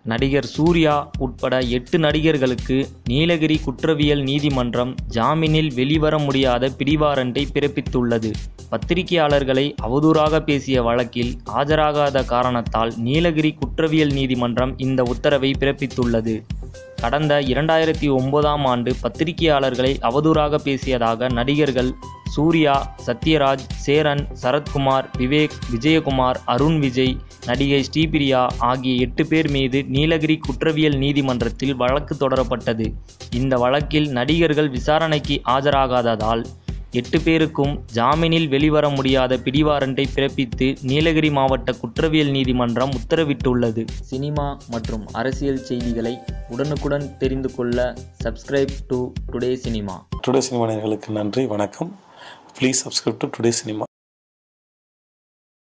நடிகர் சூர்யா உட்பட 8 நடிகர்களுக்கு நீலகிரி குற்றவியல் நீதிமன்றம் ஜாமீனில் வெளிவர முடியாத பிடிவாரண்டை பிறப்பித்துள்ளது. பத்திரிகையாளர்களை அவதூறாக பேசிய வழக்கில் ஆஜராகாத காரணத்தால் நீலகிரி குற்றவியல் நீதிமன்றம் இந்த உத்தரவை பிறப்பித்துள்ளது. கடந்த 2009ஆம் ஆண்டு பத்திரிகையாளர்களை அவதூறாக பேசியதாக நடிகர்கள் சூர்யா, சத்யராஜ், சேரன், சரத்குமார், விவேக், விஜயகுமார், அருண் விஜய், நடிகை ஸ்ரீபிரியா ஆகிய 8 பேர் மீது நீலகிரி குற்றவியல் நீதிமன்றத்தில் வழக்கு தொடரப்பட்டது. இந்த வழக்கில் நடிகர்கள் விசாரணைக்கு ஆஜராகாததால் 8 பேருக்கும் ஜாமீனில் வெளிவர முடியாத பிடிவாரண்டை பிறப்பித்து நீலகிரி மாவட்ட குற்றவியல் நீதிமன்றம் உத்தரவிட்டுள்ளது. சினிமா மற்றும் அரசியல் செய்திகளை உடனுக்குடன் தெரிந்து கொள்ள subscribe to today cinema. Today cinema நேயர்களுக்கு நன்றி, வணக்கம். Please subscribe to today cinema.